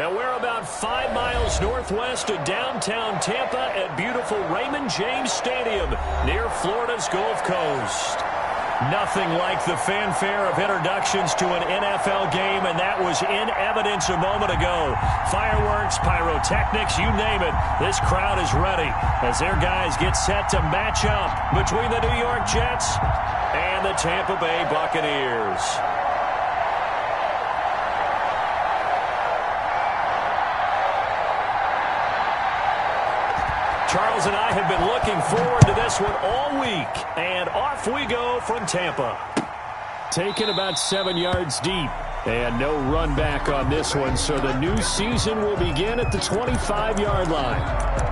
And we're about 5 miles northwest of downtown Tampa at beautiful Raymond James Stadium near Florida's Gulf Coast. Nothing like the fanfare of introductions to an NFL game, and that was in evidence a moment ago. Fireworks, pyrotechnics, you name it. This crowd is ready as their guys get set to match up between the New York Jets and the Tampa Bay Buccaneers. Charles and I have been looking forward to this one all week, and off we go from Tampa. Taken about 7 yards deep, and no run back on this one, so the new season will begin at the 25-yard line.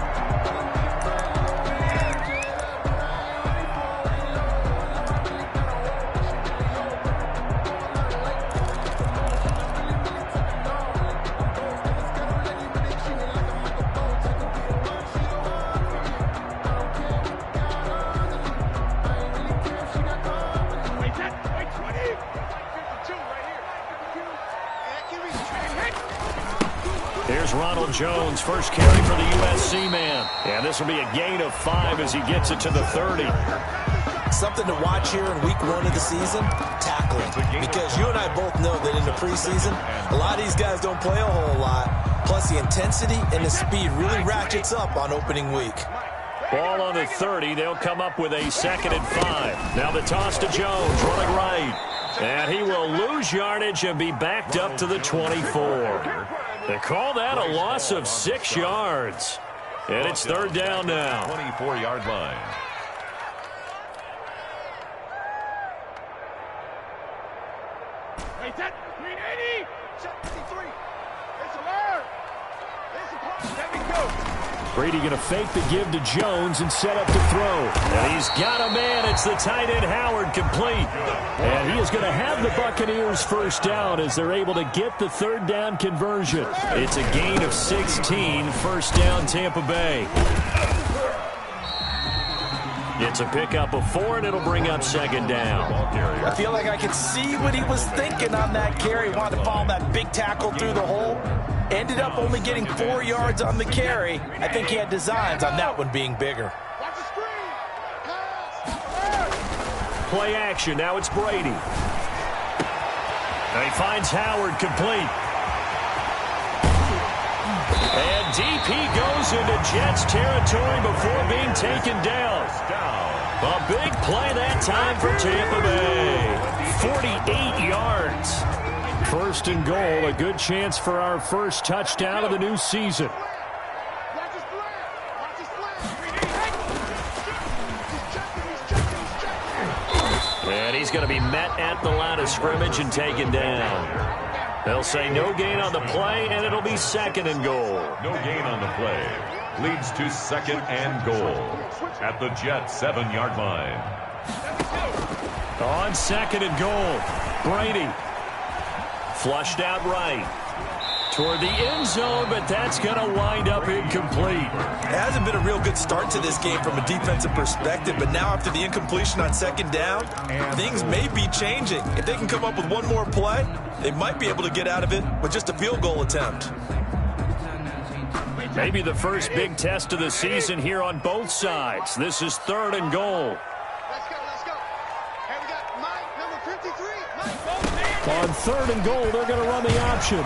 Jones, first carry for the USC man. And this will be a gain of 5 as he gets it to the 30. Something to watch here in week 1 of the season, tackling. Because you and I both know that in the preseason, a lot of these guys don't play a whole lot. Plus the intensity and the speed really ratchets up on opening week. Ball on the 30. They'll come up with a 2nd and 5. Now the toss to Jones, running right. And he will lose yardage and be backed up to the 24. They call that a loss of 6 yards. And it's 3rd down now. 24-yard line. Wait, that 380. 53. It's alert. Let me go. Brady going to fake the give to Jones and set up to throw. And he's got a man. It's the tight end Howard complete. And he is going to have the Buccaneers first down as they're able to get the 3rd down conversion. It's a gain of 16, first down Tampa Bay. It's a pickup of 4, and it'll bring up 2nd down. I feel like I could see what he was thinking on that carry. Wanted to follow that big tackle through the hole. Ended up only getting 4 yards on the carry. I think he had designs on that one being bigger. Play action. Now it's Brady. And he finds Howard complete. And deep he goes into Jets territory before being taken down. A big play that time for Tampa Bay. 48 yards. 1st and goal, a good chance for our first touchdown of the new season. And he's going to be met at the line of scrimmage and taken down. They'll say no gain on the play, and it'll be 2nd and goal. No gain on the play. Leads to 2nd and goal at the Jets 7-yard line. On 2nd and goal, Brady. Flushed out right toward the end zone, but that's going to wind up incomplete. It hasn't been a real good start to this game from a defensive perspective, but now after the incompletion on 2nd down, things may be changing. If they can come up with one more play, they might be able to get out of it with just a field goal attempt. Maybe the first big test of the season here on both sides. This is 3rd and goal. On 3rd and goal, they're going to run the option.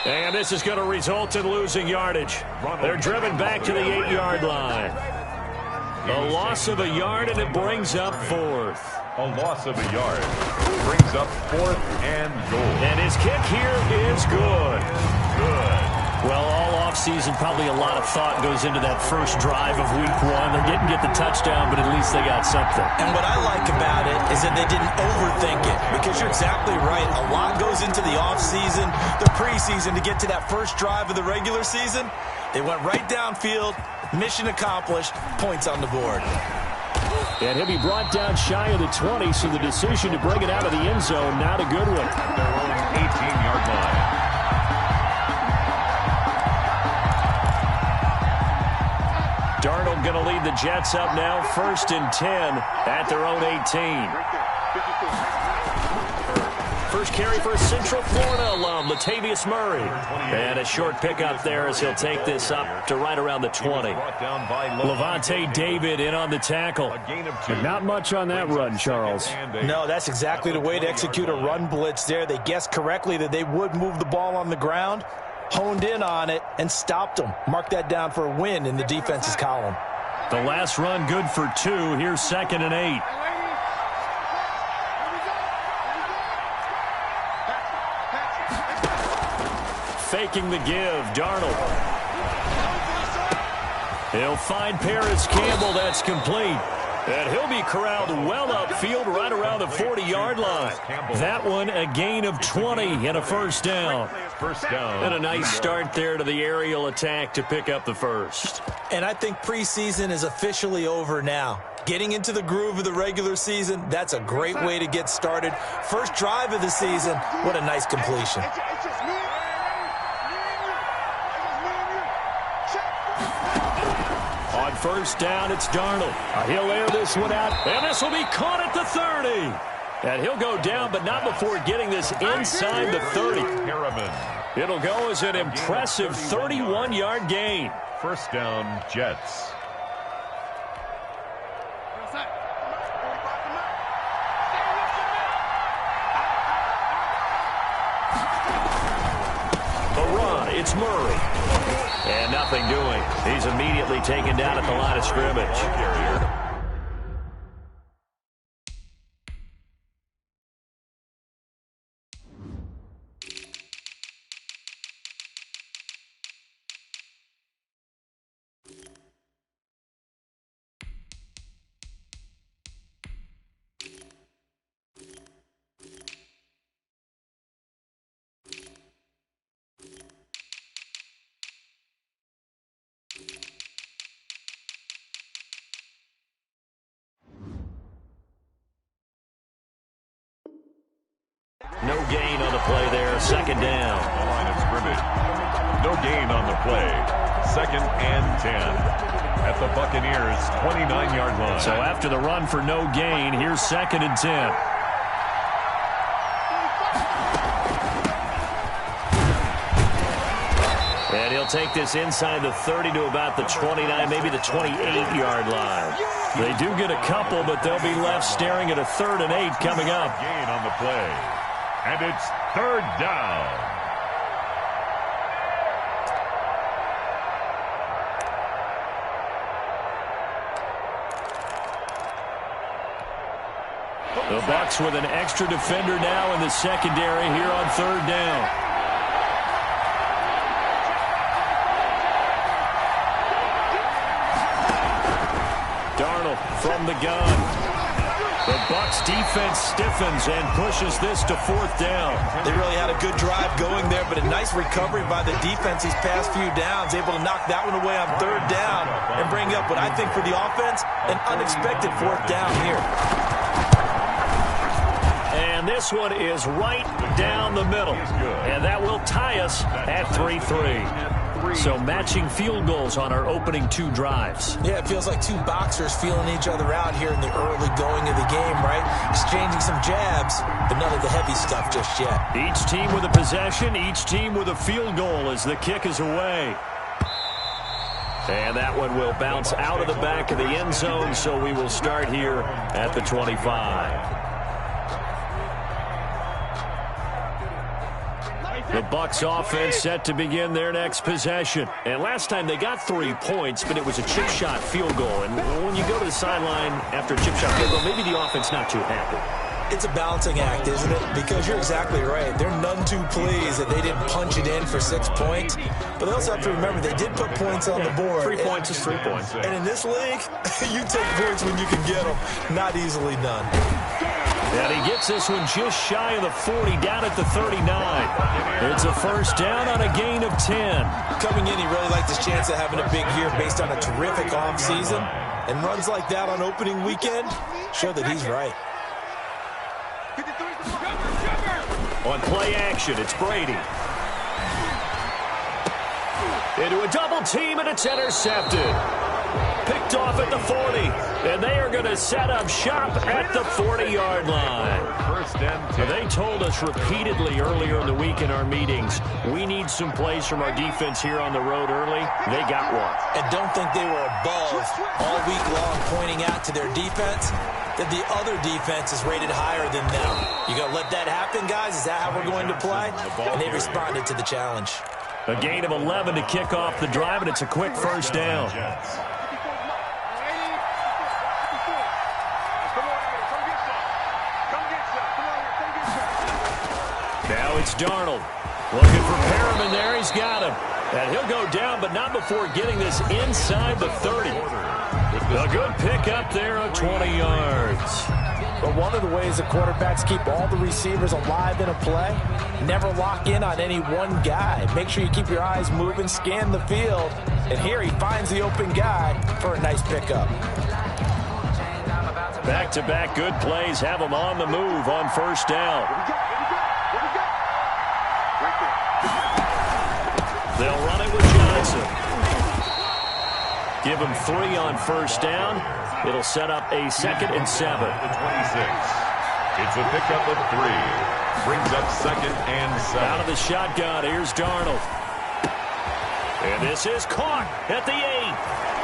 And this is going to result in losing yardage. They're driven back to the 8-yard line. A loss of a yard, and it brings up 4th. A loss of a yard brings up 4th and goal. And his kick here is good. Good. Well, all offseason, probably a lot of thought goes into that first drive of week 1. They didn't get the touchdown, but at least they got something. And what I like about it is that they didn't overthink it, because you're exactly right. A lot goes into the offseason, the preseason, to get to that first drive of the regular season. They went right downfield, mission accomplished, points on the board. And he'll be brought down shy of the 20, so the decision to bring it out of the end zone, not a good one. Their own 18-yard line. Darnold going to lead the Jets up now, 1st and 10 at their own 18. first carry for a Central Florida alum, Latavius Murray. And a short pickup there as he'll take this up to right around the 20. Levante David in on the tackle. But not much on that run, Charles. No, that's exactly the way to execute a run blitz there. They guessed correctly that they would move the ball on the ground, honed in on it, and stopped them. Mark that down for a win in the defense's column. The last run good for 2. Here's 2nd and 8. Faking the give, Darnold. He'll find Paris Campbell. That's complete. And he'll be corralled well upfield right around the 40-yard line. That one a gain of 20 and a first down. And a nice start there to the aerial attack to pick up the first. And I think preseason is officially over now. Getting into the groove of the regular season, that's a great way to get started. First drive of the season, what a nice completion. On first down, it's Darnold. He'll air this one out, and this will be caught at the 30. And he'll go down, but not before getting this inside the 30. It'll go as an impressive 31-yard gain. First down, Jets. The run, it's Murray. And nothing doing. He's immediately taken down at the line of scrimmage. No gain on the play there. Second down. The line of scrimmage. No gain on the play. 2nd and 10. At the Buccaneers' 29-yard line. So after the run for no gain, here's 2nd and 10. And he'll take this inside the 30 to about the 29, maybe the 28-yard line. They do get a couple, but they'll be left staring at a 3rd and 8 coming up. Gain on the play. And it's 3rd down. The Bucs with an extra defender now in the secondary here on 3rd down. Darnold from the gun. The Bucs defense stiffens and pushes this to 4th down. They really had a good drive going there, but a nice recovery by the defense these past few downs, able to knock that one away on 3rd down and bring up what I think for the offense, an unexpected 4th down here. And this one is right down the middle. And that will tie us at 3-3. So matching field goals on our opening 2 drives. Yeah, it feels like 2 boxers feeling each other out here in the early going of the game, right? Exchanging some jabs, but none of the heavy stuff just yet. Each team with a possession, each team with a field goal as the kick is away. And that one will bounce out of the back of the end zone, so we will start here at the 25. The Bucs offense set to begin their next possession. And last time they got 3 points, but it was a chip shot field goal. And when you go to the sideline after a chip shot field goal, maybe the offense not too happy. It's a balancing act, isn't it? Because you're exactly right. They're none too pleased that they didn't punch it in for 6 points. But they also have to remember they did put points on the board. 3 points is 3 points. And in this league, you take points when you can get them. Not easily done. And he gets this one just shy of the 40, down at the 39. It's a first down on a gain of 10. Coming in, he really liked his chance of having a big year based on a terrific offseason. And runs like that on opening weekend show that he's right. On play action, it's Brady. Into a double team, and it's intercepted. picked off at the 40. And they are going to set up shop at the 40-yard line. First and 10. They told us repeatedly earlier in the week in our meetings, we need some plays from our defense here on the road early. They got one. And don't think they were above all week long pointing out to their defense that the other defense is rated higher than them. You going to let that happen, guys? Is that how we're going to play? And they responded to the challenge. A gain of 11 to kick off the drive, and it's a quick first down. Now it's Darnold. Looking for Perriman there. He's got him. And he'll go down, but not before getting this inside the 30. A good pick up there of 20 yards. But one of the ways the quarterbacks keep all the receivers alive in a play, never lock in on any one guy. Make sure you keep your eyes moving, scan the field. And here he finds the open guy for a nice pickup. Back-to-back good plays have him on the move on first down. They'll run it with Johnson. Give him 3 on first down. It'll set up a 2nd and 7. 26. It's a pickup of 3. Brings up 2nd and 7. Out of the shotgun, here's Darnold. And this is caught at the 8.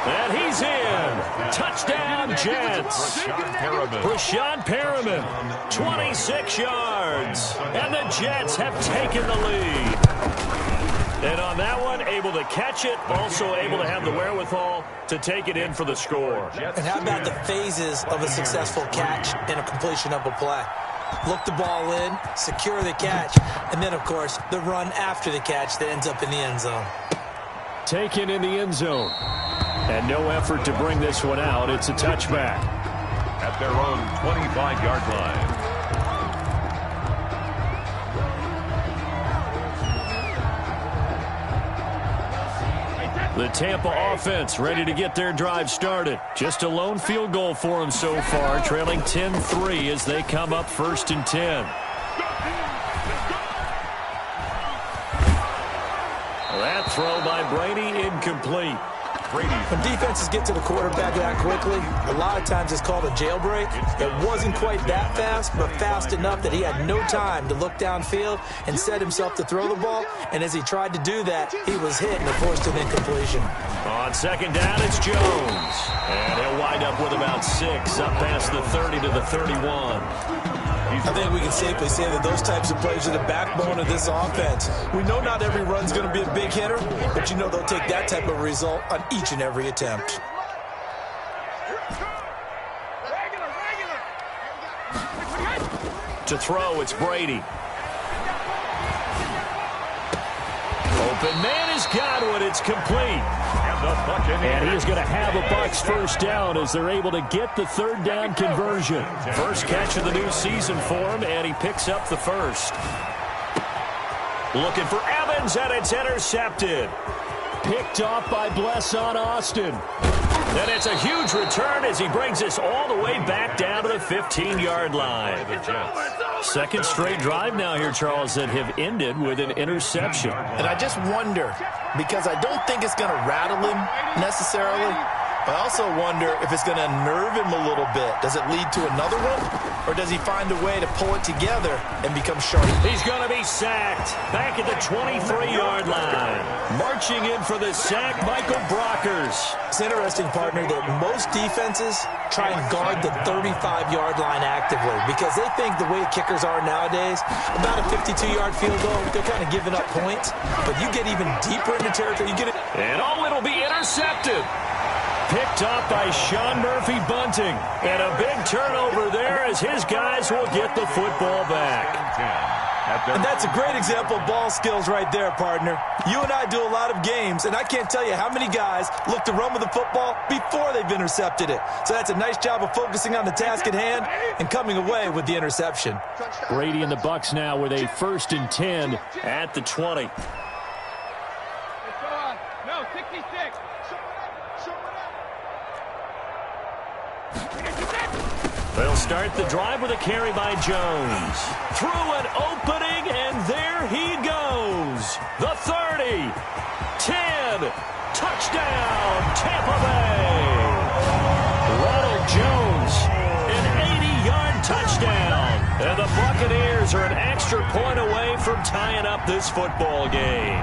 And he's in. Touchdown, Jets. Brashad Perriman, 26 yards. And the Jets have taken the lead. And on that one, able to catch it, also able to have the wherewithal to take it in for the score. And how about the phases of a successful catch and a completion of a play? Look the ball in, secure the catch, and then, of course, the run after the catch that ends up in the end zone. Taken in the end zone. And no effort to bring this one out. It's a touchback. At their own 25-yard line. The Tampa offense ready to get their drive started. Just a lone field goal for them so far, trailing 10-3 as they come up 1st and 10. That throw by Brady incomplete. When defenses get to the quarterback that quickly, a lot of times it's called a jailbreak. It wasn't quite that fast, but fast enough that he had no time to look downfield and set himself to throw the ball. And as he tried to do that, he was hit and forced an incompletion. On 2nd down, it's Jones. And he'll wind up with about 6, up past the 30 to the 31. I think we can safely say that those types of plays are the backbone of this offense. We know not every run's going to be a big hitter, but you know they'll take that type of result on each and every attempt. To throw, it's Brady. Open man has got one. It's complete. And he is going to have a Bucs first down as they're able to get the 3rd down conversion. First catch of the new season for him, and he picks up the first. Looking for Evans, and it's intercepted. Picked off by Blesson Austin. And it's a huge return as he brings us all the way back down to the 15-yard line. 2nd straight drive now here, Charles, that have ended with an interception. And I just wonder, because I don't think it's going to rattle him necessarily, but I also wonder if it's going to unnerve him a little bit. Does it lead to another one? Or does he find a way to pull it together and become sharp? He's going to be sacked back at the 23-yard line. Marching in for the sack, Michael Brockers. It's interesting, partner, that most defenses try and guard the 35-yard line actively because they think the way kickers are nowadays, about a 52-yard field goal, they're kind of giving up points. But you get even deeper into territory, you get it. And it'll be intercepted. Picked up by Sean Murphy-Bunting. And a big turnover there as his guys will get the football back. And that's a great example of ball skills right there, partner. You and I do a lot of games, and I can't tell you how many guys look to run with the football before they've intercepted it. So that's a nice job of focusing on the task at hand and coming away with the interception. Brady and the Bucs now with a 1st and 10 at the 20. No, 66. They'll start the drive with a carry by Jones. Through an opening, and there he goes. The 30, 10, touchdown, Tampa Bay. Jones, an 80-yard touchdown. And the Buccaneers are an extra point away from tying up this football game.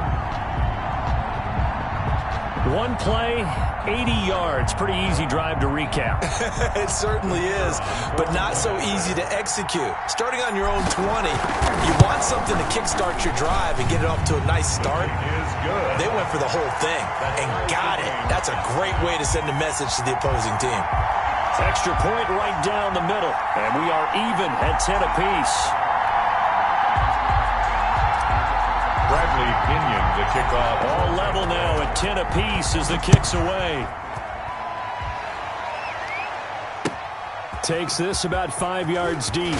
One play, 80 yards. Pretty easy drive to recap. It certainly is, but not so easy to execute. Starting on your own 20, you want something to kickstart your drive and get it off to a nice start. They went for the whole thing and got it. That's a great way to send a message to the opposing team. Extra point right down the middle, and we are even at 10 apiece. Bradley Pinion, the kickoff. All level now at 10 apiece as the kick's away. Takes this about 5 yards deep.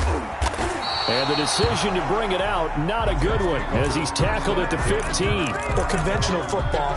And the decision to bring it out, not a good one, as he's tackled at the 15. Well, conventional football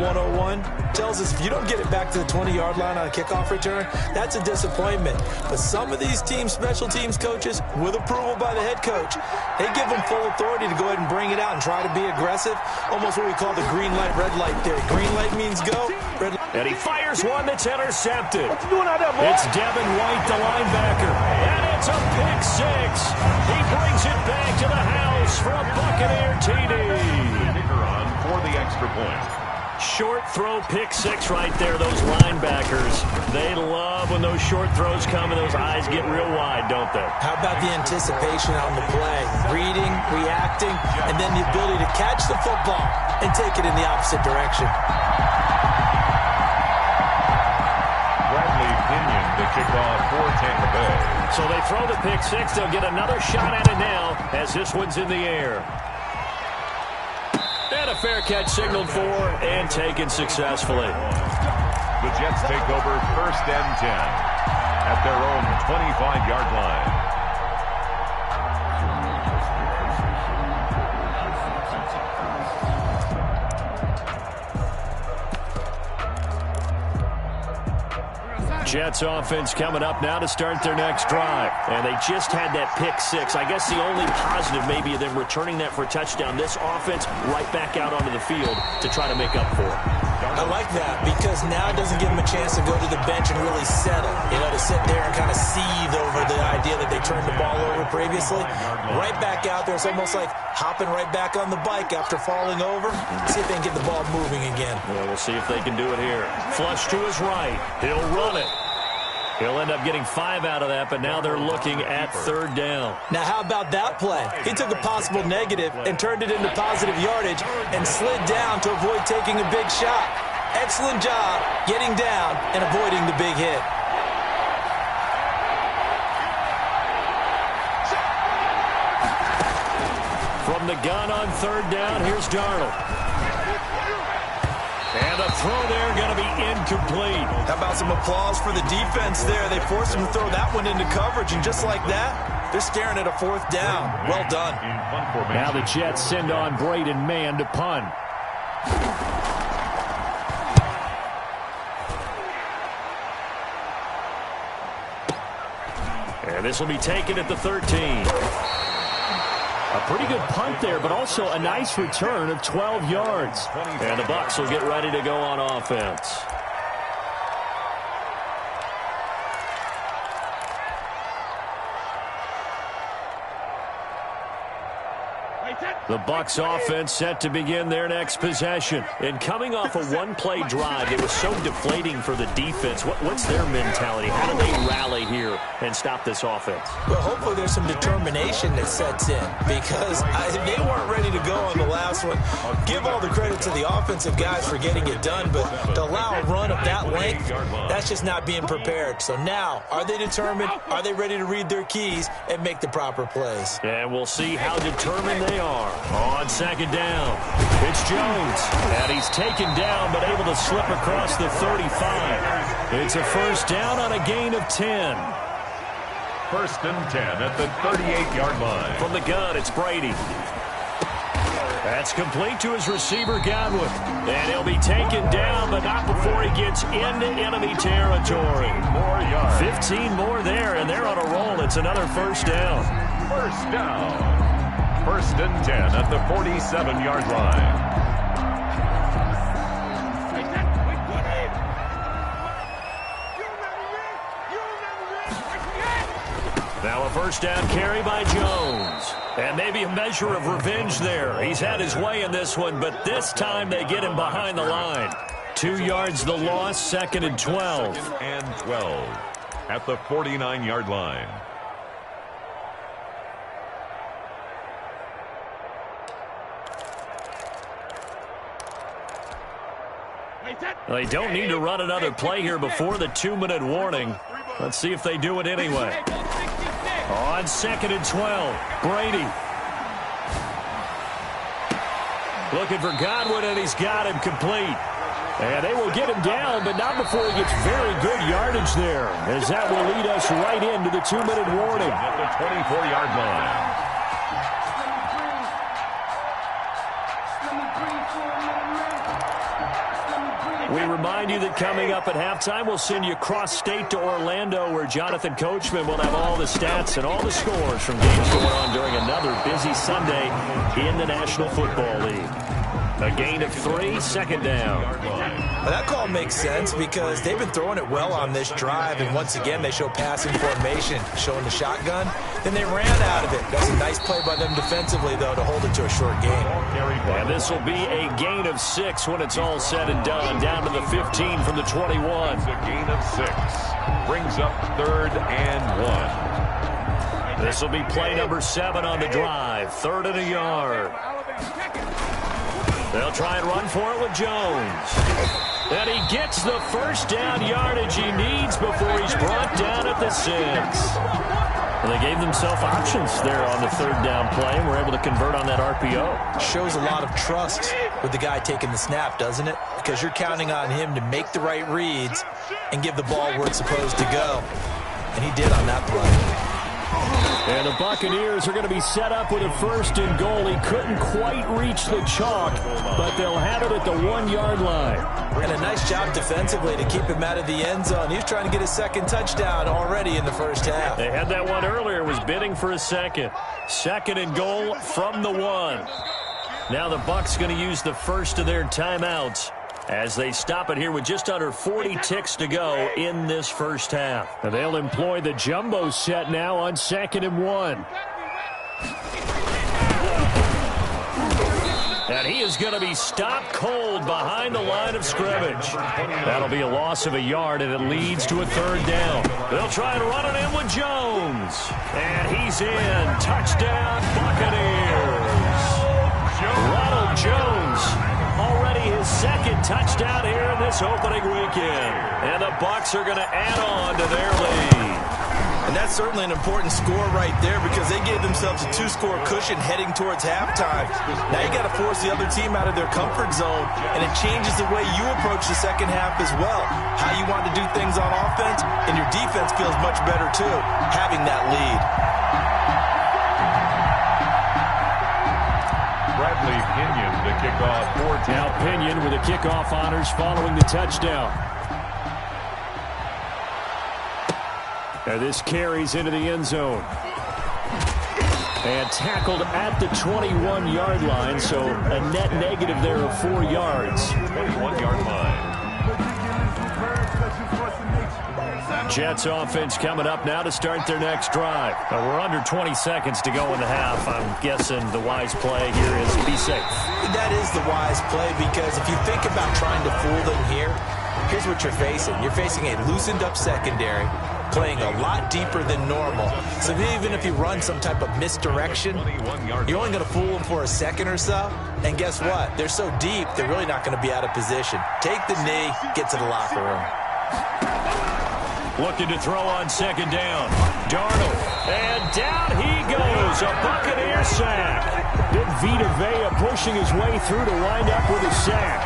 101, tells us if you don't get it back to the 20-yard line on a kickoff return, that's a disappointment. But some of these team special teams coaches, with approval by the head coach, they give them full authority to go ahead and bring it out and try to be aggressive, almost what we call the green light, red light theory. Green light means go, red light. And he fires one that's intercepted. What you doing out there, boy? It's Devin White, the linebacker. And it's a pick six. He brings it back to the house for a Buccaneer TD. Kicker on for the extra point. Short throw pick six right there, those linebackers. They love when those short throws come and those eyes get real wide, don't they? How about the anticipation on the play? Reading, reacting, and then the ability to catch the football and take it in the opposite direction. Bradley Pinion, the kickoff for Tampa Bay. So they throw the pick six. They'll get another shot at it now as this one's in the air. And a fair catch signaled for and taken successfully. The Jets take over 1st and 10 at their own 25-yard line. Jets offense coming up now to start their next drive. And they just had that pick six. I guess the only positive maybe of them returning that for a touchdown. This offense right back out onto the field to try to make up for it. I like that because now it doesn't give them a chance to go to the bench and really settle. You know, to sit there and kind of seethe over the idea that they turned the ball over previously. Right back out there. It's almost like hopping right back on the bike after falling over. See if they can get the ball moving again. Well, we'll see if they can do it here. Flush to his right. He'll run it. He'll end up getting 5 out of that, but now they're looking at 3rd down. Now, how about that play? He took a possible negative and turned it into positive yardage and slid down to avoid taking a big shot. Excellent job getting down and avoiding the big hit. From the gun on 3rd down, here's Darnold. And the throw there going to be incomplete. How about some applause for the defense there? They forced him to throw that one into coverage, and just like that, they're staring at a 4th down. Well done. Now the Jets send on Braden Mann to punt. And this will be taken at the 13. A pretty good punt there, but also a nice return of 12 yards. And the Bucs will get ready to go on offense. The Bucs offense set to begin their next possession. And coming off a one-play drive, it was so deflating for the defense. What's their mentality? How do they rally here and stop this offense? Well, hopefully there's some determination that sets in because they weren't ready to go on the last one. Give all the credit to the offensive guys for getting it done, but to allow a run of that length, that's just not being prepared. So now, are they determined? Are they ready to read their keys and make the proper plays? And we'll see how determined they are. On 2nd down, it's Jones. And he's taken down, but able to slip across the 35. It's a 1st down on a gain of 10. 1st and 10 at the 38-yard line. From the gun, it's Brady. That's complete to his receiver, Godwin. And he'll be taken down, but not before he gets into enemy territory. 15 more yards. 15 more there, and they're on a roll. It's another 1st down. 1st down. 1st and 10 at the 47-yard line. Now a first down carry by Jones. And maybe a measure of revenge there. He's had his way in this one, but this time they get him behind the line. 2 yards the loss, 2nd and 12. 2nd and 12 at the 49-yard line. They don't need to run another play here before the 2-minute warning. Let's see if they do it anyway. On 2nd and 12, Brady. Looking for Godwin, and he's got him complete. And they will get him down, but not before he gets very good yardage there, as that will lead us right into the 2-minute warning. At the 24-yard line. We remind you that coming up at halftime, we'll send you cross-state to Orlando, where Jonathan Coachman will have all the stats and all the scores from games going on during another busy Sunday in the National Football League. A gain of 3, 2nd down. Well, that call makes sense because they've been throwing it well on this drive, and once again they show passing formation, showing the shotgun. Then they ran out of it. That's a nice play by them defensively, though, to hold it to a short game. And this will be a gain of 6 when it's all said and done, down to the 15 from the 21. It's a gain of 6. Brings up 3rd and 1. This will be play number 7 on the drive, 3rd and a yard. They'll try and run for it with Jones. And he gets the first down yardage he needs before he's brought down at the 6. Well, they gave themselves options there on the 3rd down play and were able to convert on that RPO. Shows a lot of trust with the guy taking the snap, doesn't it? Because you're counting on him to make the right reads and give the ball where it's supposed to go. And he did on that play. And the Buccaneers are going to be set up with a 1st and goal. He couldn't quite reach the chalk, but they'll have it at the 1-yard line. And a nice job defensively to keep him out of the end zone. He was trying to get his 2nd touchdown already in the first half. They had that one earlier, was bidding for a 2nd. 2nd and goal from the 1. Now the Bucs going to use the first of their timeouts as they stop it here with just under 40 ticks to go in this first half. And they'll employ the jumbo set now on 2nd and 1. And he is going to be stopped cold behind the line of scrimmage. That'll be a loss of a yard, and it leads to a 3rd down. They'll try and run it in with Jones. And he's in. Touchdown, Buccaneers. Ronald Jones, already his 2nd touchdown here in this opening weekend. And the Bucs are going to add on to their lead. And that's certainly an important score right there because they gave themselves a 2-score cushion heading towards halftime. Now you got to force the other team out of their comfort zone, and it changes the way you approach the second half as well. How you want to do things on offense, and your defense feels much better too, having that lead. Bradley Pinion to kick off for Now Pinion with the kickoff honors following the touchdown. And this carries into the end zone. And tackled at the 21-yard line, so a net negative there of 4 yards. 21-yard line. Jets offense coming up now to start their next drive. We're under 20 seconds to go in the half. I'm guessing the wise play here is be safe. That is the wise play because if you think about trying to fool them here, here's what you're facing. You're facing a loosened up secondary, playing a lot deeper than normal. So even if you run some type of misdirection, you're only going to fool them for a second or so. And guess what? They're so deep, they're really not going to be out of position. Take the knee, get to the locker room. Looking to throw on 2nd down. Darnold. And down he goes. A Buccaneer sack. Big Vita Vea pushing his way through to wind up with a sack.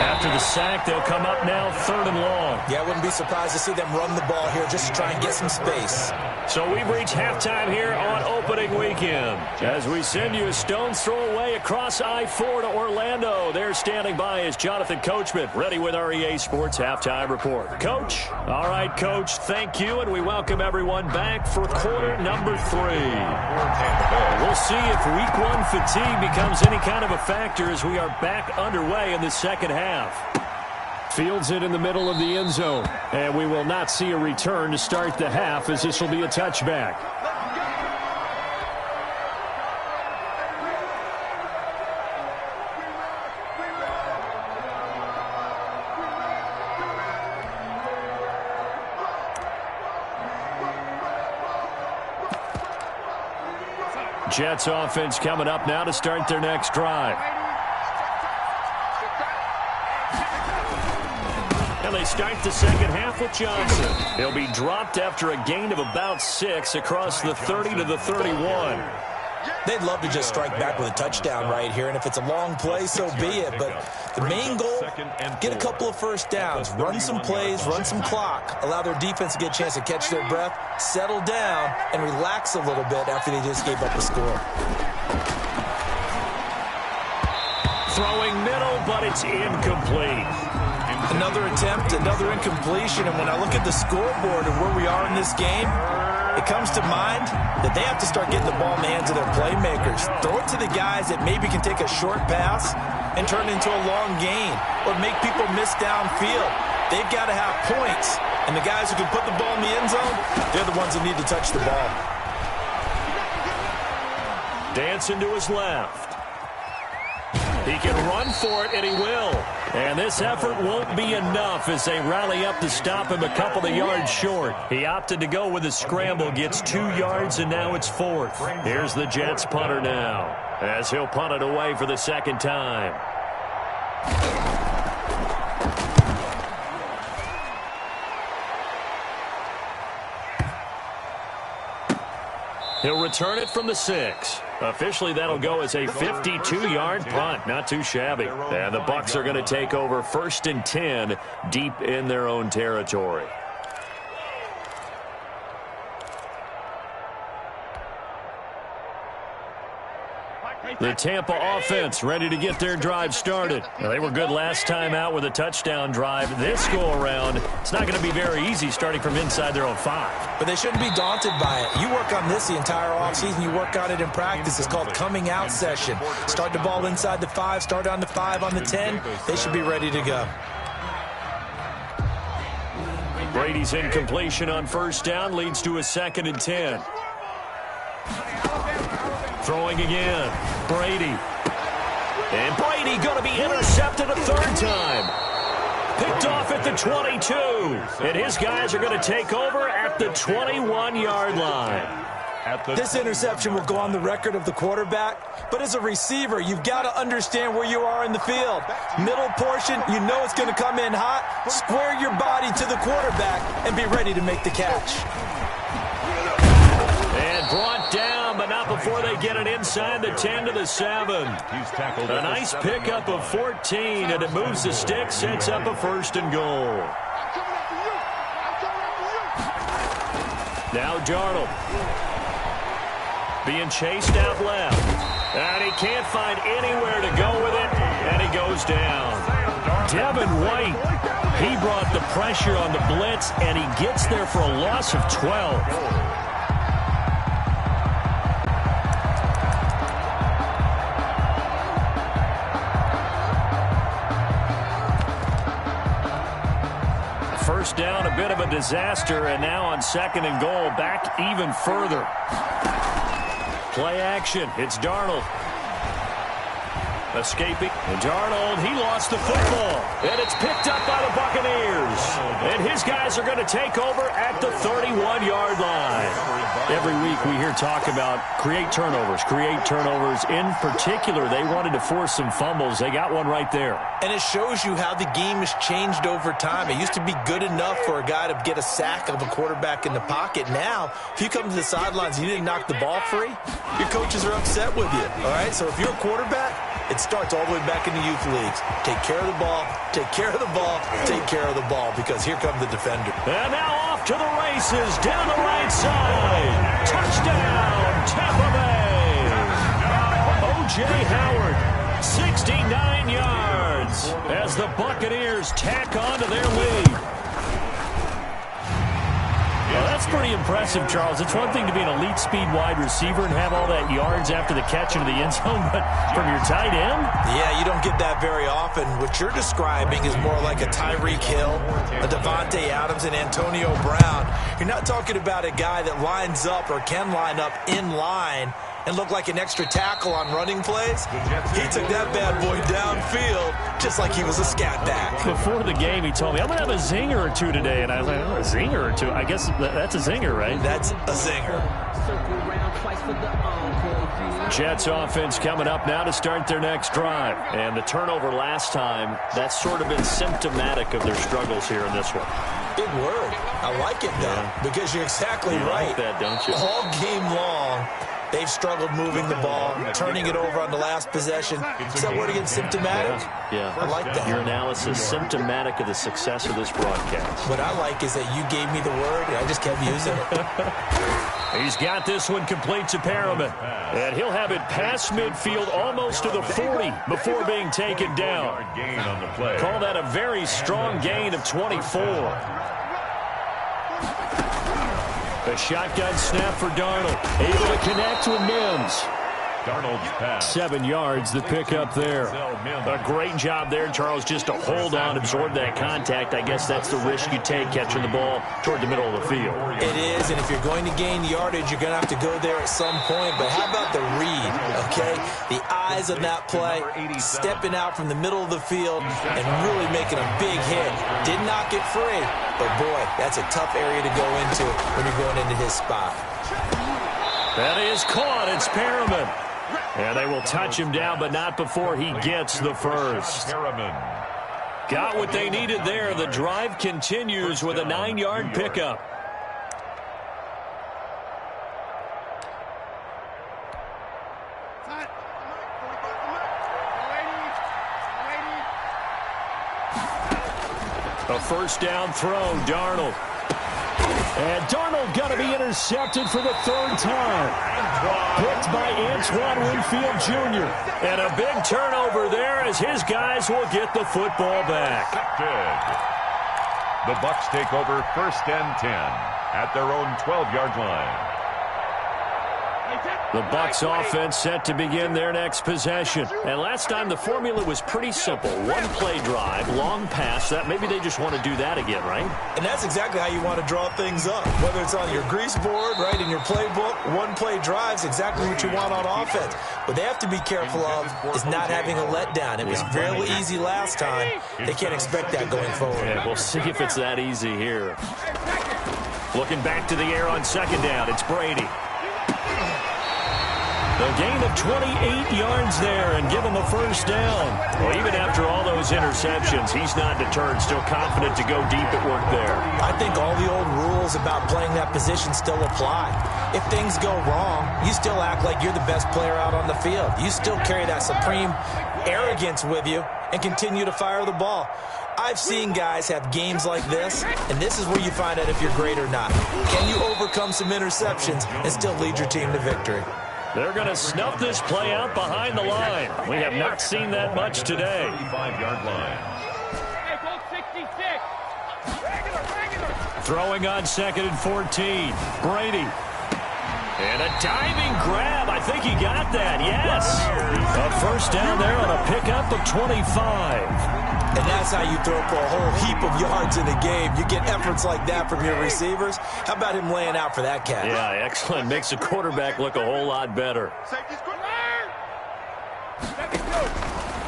After the sack, they'll come up now 3rd and long. Yeah, I wouldn't be surprised to see them run the ball here just to try and get some space. So we've reached halftime here on opening weekend. As we send you a stone's throw away across I-4 to Orlando. There standing by is Jonathan Coachman, ready with our EA Sports Halftime Report. Coach? All right, Coach, thank you, and we welcome everyone back for quarter number 3. We'll see if week 1 fatigue becomes any kind of a factor as we are back underway in the second half. Fields it in the middle of the end zone. And we will not see a return to start the half, as this will be a touchback. Jets offense coming up now to start their next drive. And they start the second half with Johnson. He'll be dropped after a gain of about 6 across the 30 to the 31. They'd love to just strike back with a touchdown right here, and if it's a long play, so be it. But the main goal, get a couple of first downs, run some plays, run some clock, allow their defense to get a chance to catch their breath, settle down, and relax a little bit after they just gave up a score. Throwing middle, but it's incomplete. Another attempt, another incompletion, and when I look at the scoreboard and where we are in this game, it comes to mind that they have to start getting the ball in the hands of their playmakers. Throw it to the guys that maybe can take a short pass and turn it into a long gain or make people miss downfield. They've got to have points, and the guys who can put the ball in the end zone, they're the ones that need to touch the ball. Dancing to his left. He can run for it, and he will. And this effort won't be enough as they rally up to stop him a couple of yards short. He opted to go with a scramble, gets 2 yards, and now it's 4th. Here's the Jets punter now, as he'll punt it away for the second time. He'll return it from the 6. Officially, that'll go as a 52-yard punt. Not too shabby. And the Bucs are going to take over 1st and 10 deep in their own territory. The Tampa offense ready to get their drive started. Now, they were good last time out with a touchdown drive. This go-around, it's not going to be very easy starting from inside their own 5. But they shouldn't be daunted by it. You work on this the entire offseason. You work on it in practice. It's called coming out session. Start the ball inside the 5, start on the 5, on the 10. They should be ready to go. Brady's incompletion on 1st down leads to a 2nd and 10. Throwing again. Brady. And Brady going to be intercepted a 3rd time. Picked off at the 22. And his guys are going to take over at the 21-yard line. This interception will go on the record of the quarterback, but as a receiver, you've got to understand where you are in the field. Middle portion, you know it's going to come in hot. Square your body to the quarterback and be ready to make the catch. And brought down, but not before they get it inside the 10 to the 7. A nice pickup of 14, and it moves the stick, sets up a 1st and goal. Now Darnold. Being chased out left. And he can't find anywhere to go with it, and he goes down. Devin White, he brought the pressure on the blitz, and he gets there for a loss of 12. First down, a bit of a disaster, and now on 2nd and goal, back even further. Play action. It's Darnold. Escaping. And Darnold, he lost the football. And it's picked up by the Buccaneers. And his guys are going to take over at the 31-yard line. Every week we hear talk about create turnovers. In particular, they wanted to force some fumbles. They got one right there. And it shows you how the game has changed over time. It used to be good enough for a guy to get a sack of a quarterback in the pocket. Now, if you come to the sidelines and you didn't knock the ball free, your coaches are upset with you. All right, so if you're a quarterback, it starts all the way back in the youth leagues. Take care of the ball, take care of the ball, take care of the ball, because here come the defender. And now off to the races, down the right side. Touchdown, Tampa Bay. O.J. Howard, 69 yards, as the Buccaneers tack on to their lead. Well, that's pretty impressive, Charles. It's one thing to be an elite speed wide receiver and have all that yards after the catch into the end zone, but from your tight end? Yeah, you don't get that very often. What you're describing is more like a Tyreek Hill, a Devontae Adams, and Antonio Brown. You're not talking about a guy that lines up or can line up in line and look like an extra tackle on running plays. He took that bad boy downfield just like he was a scat back. Before the game, he told me, I'm going to have a zinger or two today. And I was like, oh, a zinger or two? I guess that's a zinger, right? That's a zinger. Jets offense coming up now to start their next drive. And the turnover last time, that's sort of been symptomatic of their struggles here in this one. Big word. I like it, though, because you're exactly right. Like that, don't you? All game long, they've struggled moving the ball, turning it over on the last possession. Is that word again, symptomatic? Yeah. I like that. Your analysis, symptomatic of the success of this broadcast. What I like is that you gave me the word, and I just kept using it. He's got this one complete to Perriman. And he'll have it past midfield almost to the 40 before being taken down. Call that a very strong gain of 24. A shotgun snap for Darnold. Able to connect with Mims. Darnold's pass. 7 yards, the pickup there. A great job there, Charles, just to hold on, absorb that contact. I guess that's the risk you take catching the ball toward the middle of the field. It is, and if you're going to gain yardage, you're going to have to go there at some point. But how about the read, okay? The eyes on that play, stepping out from the middle of the field and really making a big hit. Did not get free, but boy, that's a tough area to go into when you're going into his spot. That is caught. It's Perriman. And they will touch him down, but not before he gets the first. Got what they needed there. The drive continues with a 9-yard pickup. A first down throw, Darnold. And Darnold going to be intercepted for the 3rd time. Picked by Antoine Winfield Jr. And a big turnover there as his guys will get the football back. The Bucs take over 1st and 10 at their own 12-yard line. The Bucs offense set to begin their next possession. And last time the formula was pretty simple. 1-play drive, long pass. That maybe they just want to do that again, right? And that's exactly how you want to draw things up. Whether it's on your grease board, right, in your playbook, 1-play drive's exactly what you want on offense. What they have to be careful of is not having a letdown. It was fairly easy last time. They can't expect that going forward. Yeah, we'll see if it's that easy here. Looking back to the air on 2nd down, it's Brady. A gain of 28 yards there and give him a first down. Well, even after all those interceptions, he's not deterred, still confident to go deep at work there. I think all the old rules about playing that position still apply. If things go wrong, you still act like you're the best player out on the field. You still carry that supreme arrogance with you and continue to fire the ball. I've seen guys have games like this, and this is where you find out if you're great or not. Can you overcome some interceptions and still lead your team to victory? They're going to snuff this play out behind the line. We have not seen that much today. 35-yard line. Throwing on 2nd and 14. Brady. And a diving grab. I think he got that. Yes. A first down there on a pickup of 25. And that's how you throw for a whole heap of yards in a game. You get efforts like that from your receivers. How about him laying out for that catch? Yeah, excellent. Makes the quarterback look a whole lot better.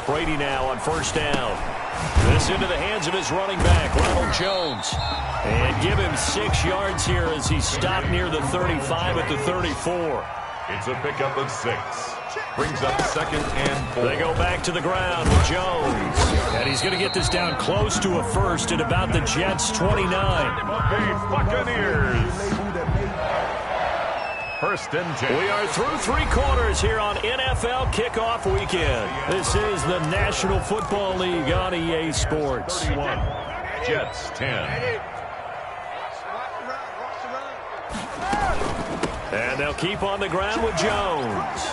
Brady now on 1st down. This into the hands of his running back, Ronald Jones. And give him 6 yards here as he stopped near the 35 at the 34. It's a pickup of 6. Brings up 2nd and 4. They go back to the ground with Jones. And he's going to get this down close to a first at about the Jets' 29. The Buccaneers. 1st and 10. We are through 3 quarters here on NFL Kickoff Weekend. This is the National Football League on EA Sports. 31. Jets 10. And they'll keep on the ground with Jones.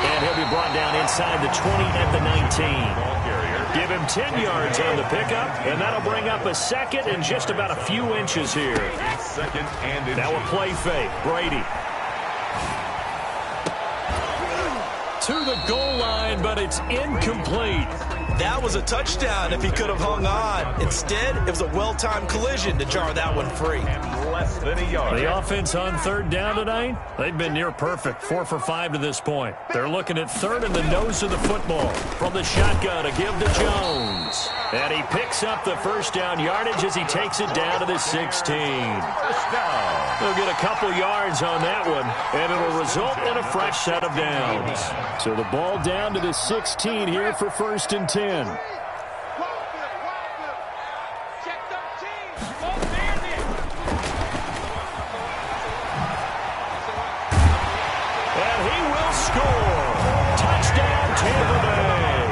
And he'll be brought down inside the 20 at the 19. Give him 10 yards on the pickup, and that'll bring up a second and just about a few inches here. Second and now a play fake. Brady. To the goal line, but it's incomplete. That was a touchdown if he could have hung on. Instead, it was a well-timed collision to jar that one free. Less than a yard. The offense on third down tonight, they've been near perfect. 4 for 5 to this point. They're looking at third in the nose of the football. From the shotgun to give to Jones. And he picks up the first down yardage as he takes it down to the 16. They'll get a couple yards on that one, and it'll result in a fresh set of downs. So the ball down to the 16 here for 1st and 10. Check 13. Both there. And he will score. Touchdown, Tampa Bay.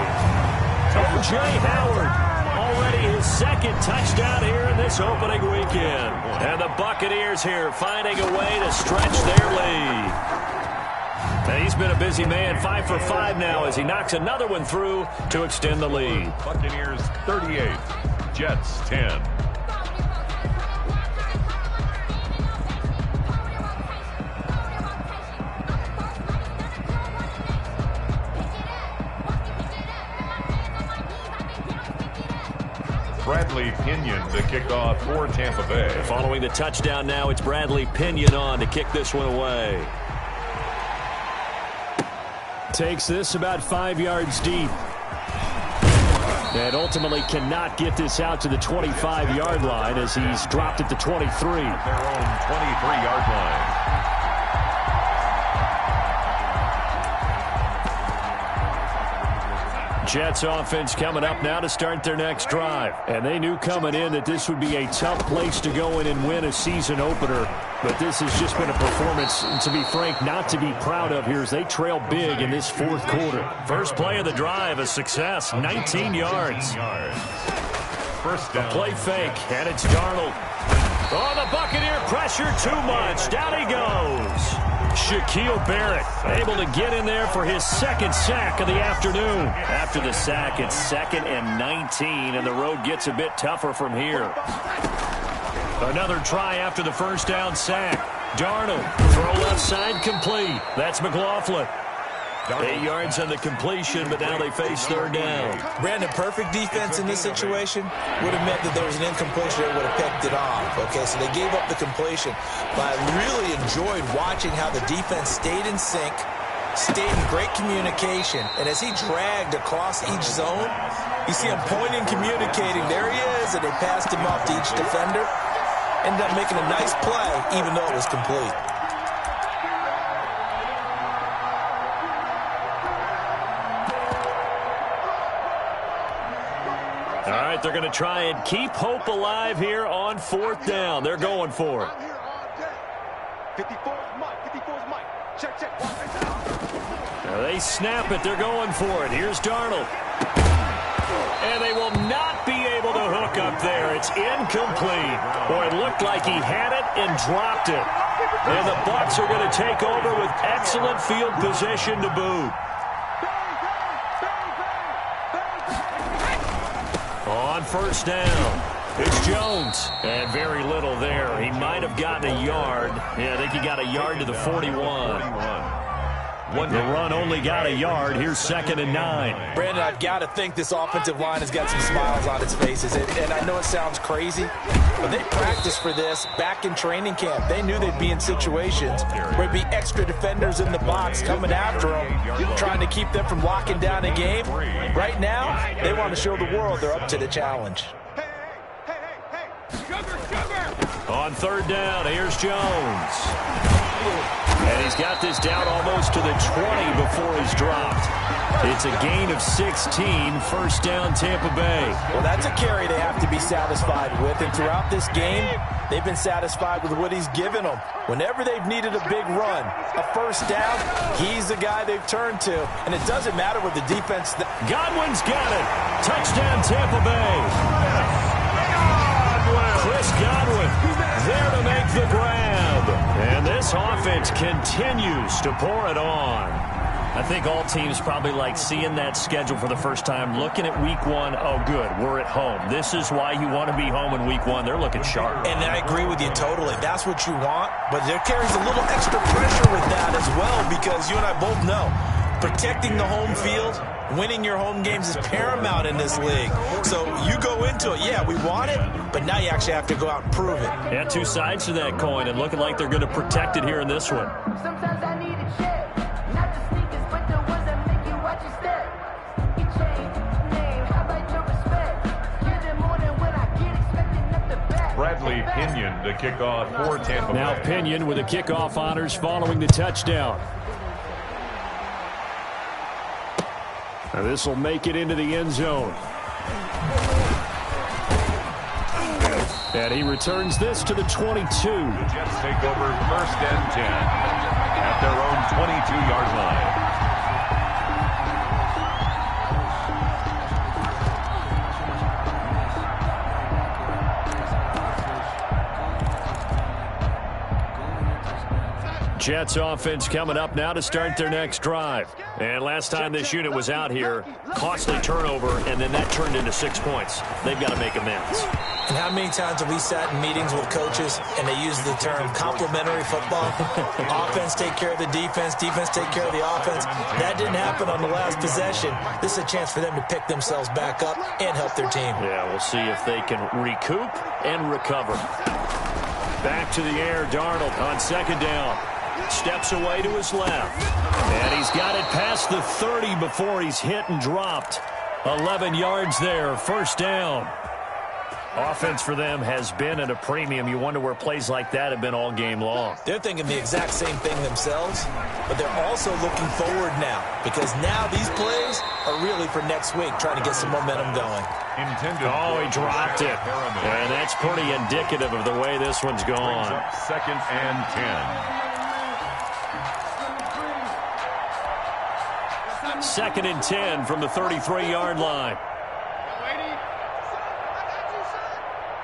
O.J. Howard, already his second touchdown here in this opening weekend. And the Buccaneers here finding a way to stretch their lead. And he's been a busy man, 5 for 5 now as he knocks another one through to extend the lead. Buccaneers 38, Jets 10. Bradley Pinion to kick off for Tampa Bay. Following the touchdown now, it's Bradley Pinion on to kick this one away. Takes this about 5 yards deep. And ultimately cannot get this out to the 25-yard line as he's dropped at the 23. Their own 23-yard line. Jets offense coming up now to start their next drive. And they knew coming in that this would be a tough place to go in and win a season opener. But this has just been a performance, to be frank, not to be proud of here as they trail big in this 4th quarter. First play of the drive, a success, 19 yards. First down. A play fake, and it's Darnold. Oh, the Buccaneer pressure too much. Down he goes. Shaquille Barrett able to get in there for his second sack of the afternoon. After the sack, it's 2nd and 19, and the road gets a bit tougher from here. Another try after the first down sack. Darnold, throw left side complete. That's McLaughlin. 8 yards on the completion, but now they face third down. Brandon, perfect defense in this situation would have meant that there was an incompletion that would have picked it off. Okay, so they gave up the completion. But I really enjoyed watching how the defense stayed in sync, stayed in great communication. And as he dragged across each zone, you see him pointing, communicating. There he is, and they passed him off to each defender. Ended up making a nice play, even though it was complete. All right, they're going to try and keep hope alive here on 4th down. They're going for it. 54's Mike. 54's Mike. Check. Now they snap it. They're going for it. Here's Darnold. And they will not be able to hook up there. It's incomplete. Boy, it looked like he had it and dropped it. And the Bucs are going to take over with excellent field position to boot. On first down, it's Jones. And very little there. He might have gotten a yard. Yeah, I think he got a yard to the 41. The run only got a yard. Here's 2nd and 9. Brandon, I've got to think this offensive line has got some smiles on its faces. And I know it sounds crazy, but they practiced for this back in training camp. They knew they'd be in situations where there'd be extra defenders in the box coming after them, trying to keep them from locking down a game. Right now, they want to show the world they're up to the challenge. Hey. Sugar. On third down, here's Jones. And he's got this down almost to the 20 before he's dropped. It's a gain of 16, first down Tampa Bay. Well, that's a carry they have to be satisfied with. And throughout this game, they've been satisfied with what he's given them. Whenever they've needed a big run, a first down, he's the guy they've turned to. And it doesn't matter what the defense... Godwin's got it. Touchdown Tampa Bay. Chris Godwin there to make the grab. And this offense continues to pour it on. I think all teams probably like seeing that schedule for the first time, looking at week one. Oh, good, we're at home. This is why you want to be home in week one. They're looking sharp. And I agree with you totally. That's what you want, but there carries a little extra pressure with that as well, because you and I both know protecting the home field, winning your home games is paramount in this league. So you go into it, yeah, we want it, but now you actually have to go out and prove it. Yeah, two sides to that coin, and looking like they're going to protect it here in this one. Sometimes I need a check, not the sneakers, but the ones that make you watch your step. You change name, how about your respect? Good morning when I get expecting up the back. Bradley Pinion to kick off for Tampa Bay. Now Pinion with the kickoff honors following the touchdown. Now this will make it into the end zone. And he returns this to the 22. The Jets take over 1st and 10 at their own 22-yard line. Jets offense coming up now to start their next drive. And last time this unit was out here, costly turnover, and then that turned into 6 points. They've got to make amends. And how many times have we sat in meetings with coaches and they use the term complementary football? Offense take care of the defense, defense take care of the offense. That didn't happen on the last possession. This is a chance for them to pick themselves back up and help their team. Yeah, we'll see if they can recoup and recover. Back to the air, Darnold on 2nd down. Steps away to his left. And he's got it past the 30 before he's hit and dropped. 11 yards there, 1st down. Offense for them has been at a premium. You wonder where plays like that have been all game long. They're thinking the exact same thing themselves, but they're also looking forward now, because now these plays are really for next week, trying to get some momentum going. Oh, he dropped it. And that's pretty indicative of the way this one's gone. 2nd and 10. 2nd and 10 from the 33-yard line.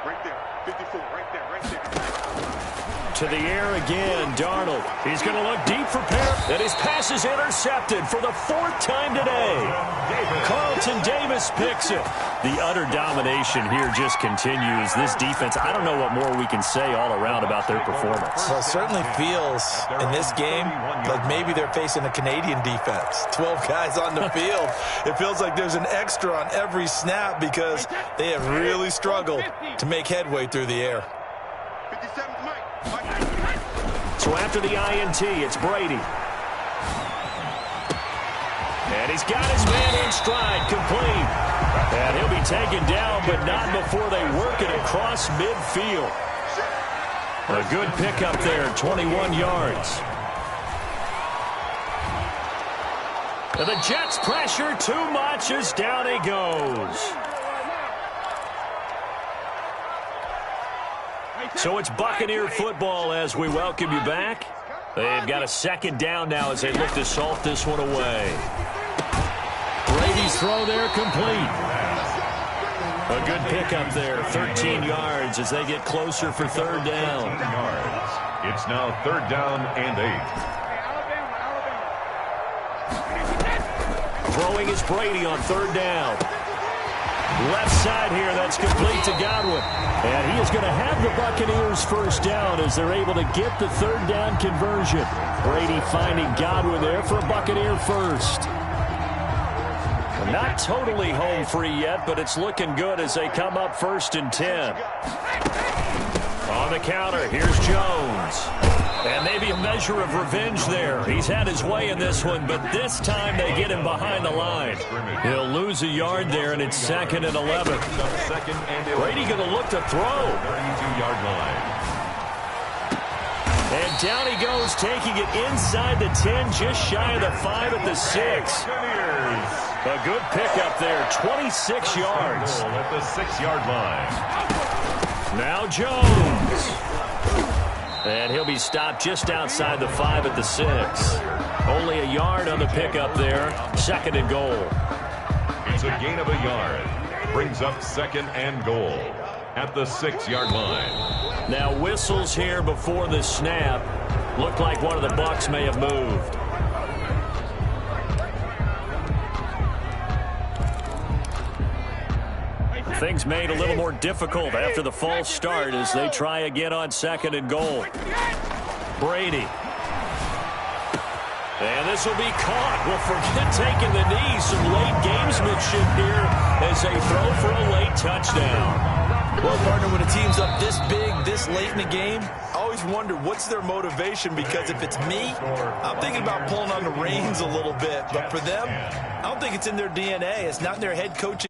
Right there, 54, right there. To the air again, Darnold. He's going to look deep for Parrott. And his pass is intercepted for the 4th time today. Carlton Davis picks it. The utter domination here just continues. This defense, I don't know what more we can say all around about their performance. Well, it certainly feels in this game like maybe they're facing a Canadian defense. 12 guys on the field. It feels like there's an extra on every snap because they have really struggled to make headway through the air. 57's Mike. So after the INT, it's Brady. And he's got his man in stride, complete. And he'll be taken down, but not before they work it across midfield. A good pickup there, 21 yards. And the Jets pressure too much as down he goes. So it's Buccaneer football as we welcome you back. They've got a 2nd down now as they look to salt this one away. Brady's throw there complete. A good pickup there, 13 yards as they get closer for 3rd down. It's now 3rd down and 8. Throwing is Brady on 3rd down. Left side here, that's complete to Godwin. And he is going to have the Buccaneers 1st down as they're able to get the 3rd down conversion. Brady finding Godwin there for a Buccaneer 1st. Not totally home free yet, but it's looking good as they come up 1st and 10. On the counter, here's Jones. And maybe a measure of revenge there. He's had his way in this one, but this time they get him behind the line. He'll lose a yard there, and it's 2nd and 11. Brady going to look to throw. 32-yard line. And down he goes, taking it inside the 10, just shy of the 5 at the 6. A good pickup there, 26 yards. At the 6-yard line. Now Jones. And he'll be stopped just outside the 5 at the 6. Only a yard on the pickup there. 2nd and goal. It's a gain of a yard. Brings up 2nd and goal at the 6-yard line. Now whistles here before the snap. Looked like one of the Bucs may have moved. Things made a little more difficult after the false start as they try again on 2nd and goal. Brady. And this will be caught. Well, forget taking the knee. Some late gamesmanship here as they throw for a late touchdown. Well, partner, when a team's up this big, this late in the game, I always wonder what's their motivation, because if it's me, I'm thinking about pulling on the reins a little bit. But for them, I don't think it's in their DNA. It's not in their head coaching.